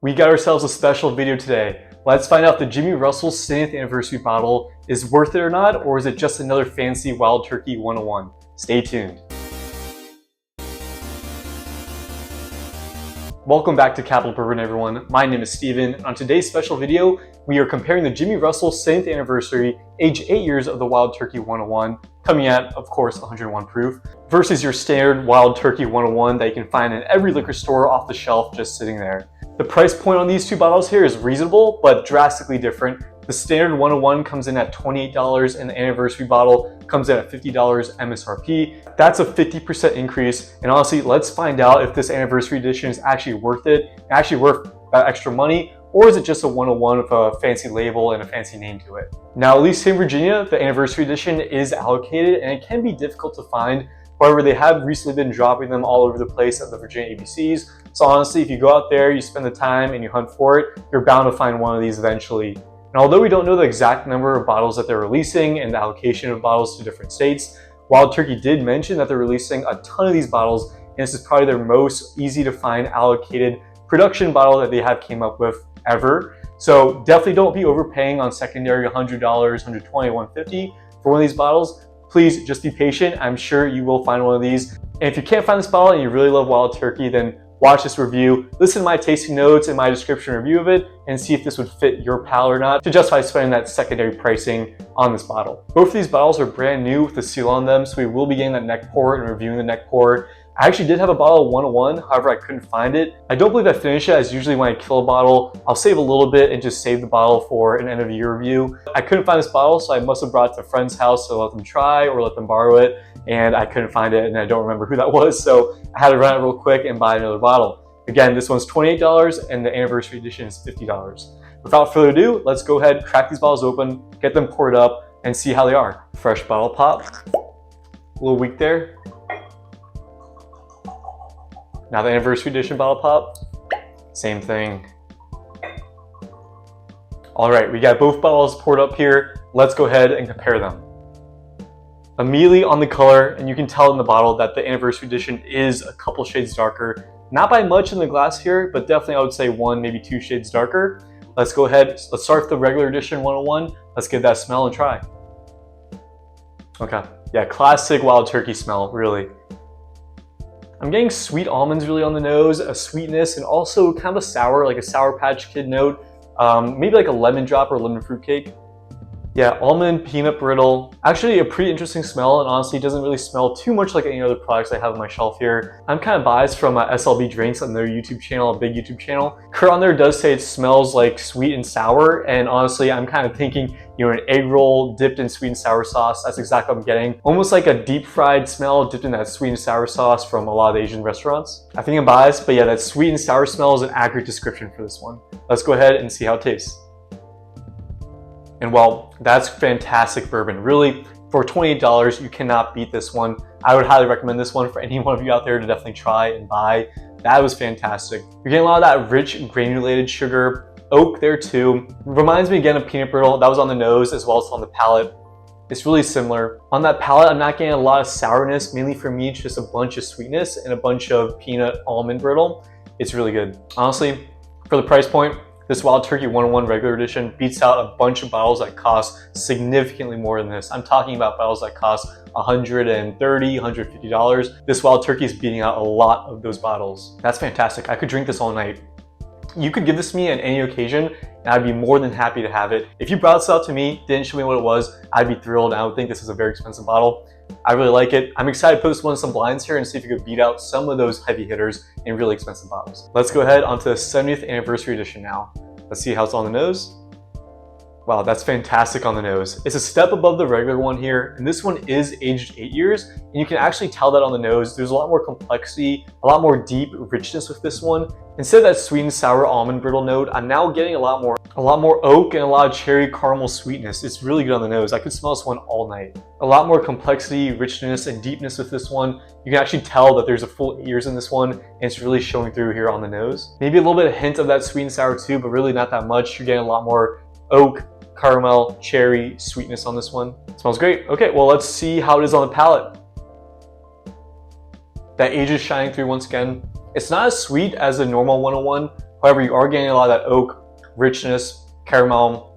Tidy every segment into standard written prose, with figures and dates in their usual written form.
We got ourselves a special video today. Let's find out if the Jimmy Russell 70th anniversary bottle is worth it or not, or is it just another fancy Wild Turkey 101? Stay tuned. Welcome back to Capitol Bourbon, everyone. My name is Steven. On today's special video, we are comparing the Jimmy Russell 70th anniversary, age 8 years of the Wild Turkey 101, coming at, of course, 101 proof, versus your standard Wild Turkey 101 that you can find in every liquor store off the shelf just sitting there. The price point on these two bottles here is reasonable, but drastically different. The standard 101 comes in at $28 and the anniversary bottle comes in at $50 MSRP. That's a 50% increase. And honestly, let's find out if this anniversary edition is actually worth it, actually worth that extra money, or is it just a 101 with a fancy label and a fancy name to it? Now, at least in Virginia, the anniversary edition is allocated and it can be difficult to find. However, they have recently been dropping them all over the place at the Virginia ABCs. So honestly, if you go out there, you spend the time and you hunt for it, you're bound to find one of these eventually. And although we don't know the exact number of bottles that they're releasing and the allocation of bottles to different states, Wild Turkey did mention that they're releasing a ton of these bottles, and this is probably their most easy to find allocated production bottle that they have came up with ever. So definitely don't be overpaying on secondary $100, $120, $150 for one of these bottles. Please just be patient. I'm sure you will find one of these. And if you can't find this bottle and you really love Wild Turkey, then watch this review, listen to my tasting notes and my description review of it, and see if this would fit your palate or not to justify spending that secondary pricing on this bottle. Both of these bottles are brand new with the seal on them, so we will be getting that neck pour and reviewing the neck pour. I actually did have a bottle of 101, however I couldn't find it. I don't believe I finished it, as usually when I kill a bottle, I'll save a little bit and just save the bottle for an end of year review. I couldn't find this bottle, so I must have brought it to a friend's house to let them try or let them borrow it, and I couldn't find it and I don't remember who that was, so I had to run it real quick and buy another bottle. Again, this one's $28 and the anniversary edition is $50. Without further ado, let's go ahead, crack these bottles open, get them poured up, and see how they are. Fresh bottle pop, a little weak there. Now the anniversary edition bottle pop, same thing. All right, we got both bottles poured up here. Let's go ahead and compare them. Immediately on the color, and you can tell in the bottle that the anniversary edition is a couple shades darker. Not by much in the glass here, but definitely I would say 1, maybe 2 shades darker. Let's go ahead, let's start with the regular edition 101. Let's give that a smell and try. Okay, yeah, classic Wild Turkey smell, really. I'm getting sweet almonds really on the nose, a sweetness, and also kind of a sour, like a Sour Patch Kid note. Maybe like a lemon drop or lemon fruitcake. Yeah, almond, peanut brittle. Actually a pretty interesting smell, and honestly it doesn't really smell too much like any other products I have on my shelf here. I'm kind of biased from SLB Drinks on their YouTube channel, a big YouTube channel. Kurt on there does say it smells like sweet and sour, and honestly I'm kind of thinking, you know, an egg roll dipped in sweet and sour sauce. That's exactly what I'm getting. Almost like a deep fried smell dipped in that sweet and sour sauce from a lot of Asian restaurants. I think I'm biased, but yeah, that sweet and sour smell is an accurate description for this one. Let's go ahead and see how it tastes. And well, that's fantastic bourbon. Really, for $28, you cannot beat this one. I would highly recommend this one for any one of you out there to definitely try and buy. That was fantastic. You're getting a lot of that rich granulated sugar, oak there too. Reminds me again of peanut brittle. That was on the nose as well as on the palate. It's really similar. On that palate, I'm not getting a lot of sourness. Mainly for me, it's just a bunch of sweetness and a bunch of peanut almond brittle. It's really good. Honestly, for the price point, this Wild Turkey 101 regular edition beats out a bunch of bottles that cost significantly more than this. I'm talking about bottles that cost $130, $150. This Wild Turkey is beating out a lot of those bottles. That's fantastic. I could drink this all night. You could give this to me on any occasion and I'd be more than happy to have it. If you brought this out to me, didn't show me what it was, I'd be thrilled. I would think this is a very expensive bottle. I really like it. I'm excited to put this one in some blinds here and see if you could beat out some of those heavy hitters in really expensive bottles. Let's go ahead onto the 70th anniversary edition now. Let's see how it's on the nose. Wow, that's fantastic on the nose. It's a step above the regular one here, and this one is aged 8 years, and you can actually tell that on the nose. There's a lot more complexity, a lot more deep richness with this one. Instead of that sweet and sour almond brittle note, I'm now getting a lot more oak and a lot of cherry caramel sweetness. It's really good on the nose. I could smell this one all night. A lot more complexity, richness, and deepness with this one. You can actually tell that there's a full 8 years in this one, and it's really showing through here on the nose. Maybe a little bit of hint of that sweet and sour too, but really not that much. You're getting a lot more oak, caramel, cherry, sweetness on this one. It smells great. Okay, well, let's see how it is on the palate. That age is shining through once again. It's not as sweet as a normal 101, However, you are getting a lot of that oak, richness, caramel,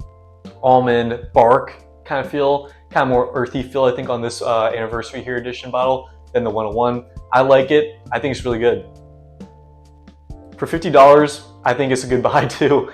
almond, bark kind of feel, kind of more earthy feel, I think, on this anniversary here edition bottle than the 101. I like it. I think it's really good. For $50, I think it's a good buy too.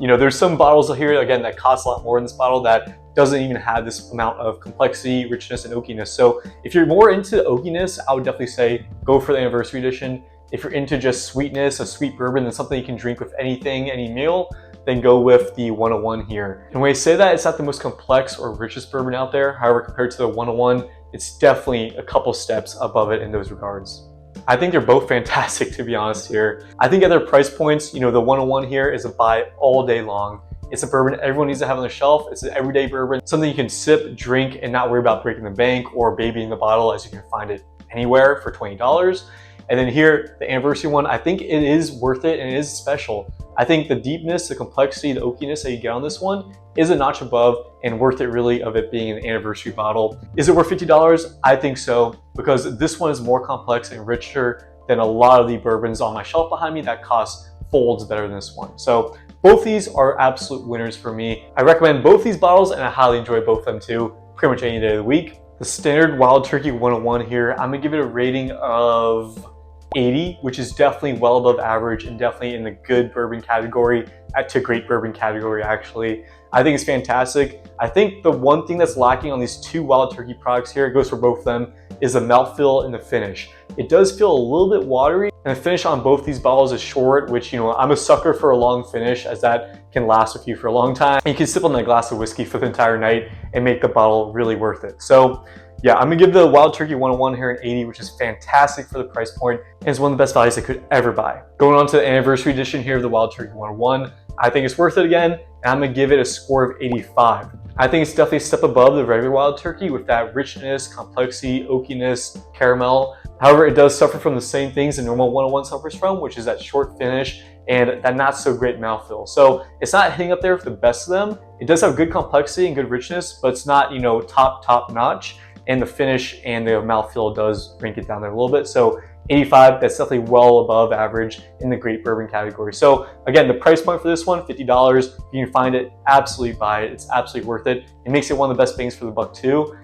You know, there's some bottles here, again, that cost a lot more in this bottle that doesn't even have this amount of complexity, richness, and oakiness. So if you're more into oakiness, I would definitely say go for the anniversary edition. If you're into just sweetness, a sweet bourbon, and something you can drink with anything, any meal, then go with the 101 here. And when I say that, it's not the most complex or richest bourbon out there. However, compared to the 101, it's definitely a couple steps above it in those regards. I think they're both fantastic, to be honest here. I think at their price points, you know, the 101 here is a buy all day long. It's a bourbon everyone needs to have on their shelf. It's an everyday bourbon, something you can sip, drink, and not worry about breaking the bank or babying the bottle, as you can find it anywhere for $20. And then here, the anniversary one, I think it is worth it and it is special. I think the deepness, the complexity, the oakiness that you get on this one is a notch above and worth it really of it being an anniversary bottle. Is it worth $50? I think so, because this one is more complex and richer than a lot of the bourbons on my shelf behind me that cost folds better than this one. So both these are absolute winners for me. I recommend both these bottles and I highly enjoy both of them too, pretty much any day of the week. The standard Wild Turkey 101 here, I'm gonna give it a rating of 80, which is definitely well above average and definitely in the good bourbon category, to great bourbon category actually. I think it's fantastic. I think the one thing that's lacking on these two Wild Turkey products here, it goes for both of them, is the mouthfeel and the finish. It does feel a little bit watery, and the finish on both these bottles is short, which, you know, I'm a sucker for a long finish, as that can last with you for a long time. And you can sip on that glass of whiskey for the entire night and make the bottle really worth it. So yeah, I'm gonna give the Wild Turkey 101 here an 80, which is fantastic for the price point, and it's one of the best values I could ever buy. Going on to the anniversary edition here of the Wild Turkey 101, I think it's worth it again, and I'm gonna give it a score of 85. I think it's definitely a step above the regular Wild Turkey with that richness, complexity, oakiness, caramel. However, it does suffer from the same things the normal 101 suffers from, which is that short finish and that not so great mouthfeel. So it's not hitting up there for the best of them. It does have good complexity and good richness, but it's not, you know, top notch. And the finish and the mouthfeel does bring it down there a little bit. So 85, that's definitely well above average in the great bourbon category. So again, the price point for this one, $50. If you can find it, absolutely buy it. It's absolutely worth it. It makes it one of the best bangs for the buck too,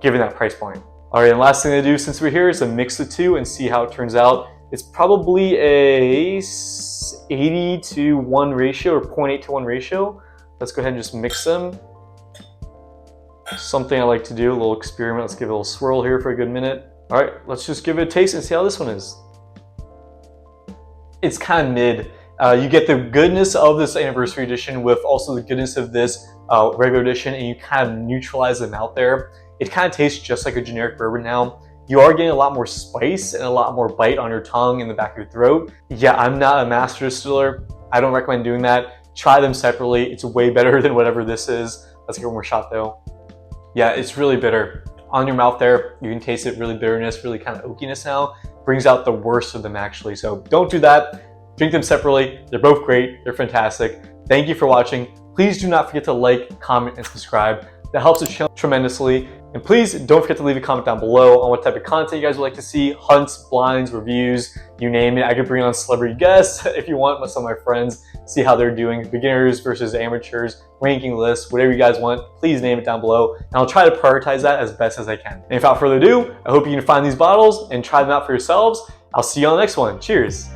given that price point. All right, and last thing to do since we're here is to mix the two and see how it turns out. It's probably a 80-to-1 ratio or 0.8-to-1 ratio. Let's go ahead and just mix them. Something I like to do, a little experiment. Let's give it a little swirl here for a good minute. All right, let's just give it a taste and see how this one is. It's kind of mid. You get the goodness of this anniversary edition with also the goodness of this regular edition, and you kind of neutralize them out there. It kind of tastes just like a generic bourbon now. You are getting a lot more spice and a lot more bite on your tongue in the back of your throat. Yeah, I'm not a master distiller. I don't recommend doing that. Try them separately. It's way better than whatever this is. Let's get one more shot though. Yeah, it's really bitter. On your mouth there, you can taste it, really bitterness, really kind of oakiness now. Brings out the worst of them actually. So don't do that. Drink them separately. They're both great. They're fantastic. Thank you for watching. Please do not forget to like, comment, and subscribe. That helps the channel tremendously. And please don't forget to leave a comment down below on what type of content you guys would like to see. Hunts, blinds, reviews, you name it. I could bring on celebrity guests if you want with some of my friends, see how they're doing. Beginners versus amateurs, ranking lists, whatever you guys want, please name it down below. And I'll try to prioritize that as best as I can. And without further ado, I hope you can find these bottles and try them out for yourselves. I'll see you on the next one. Cheers.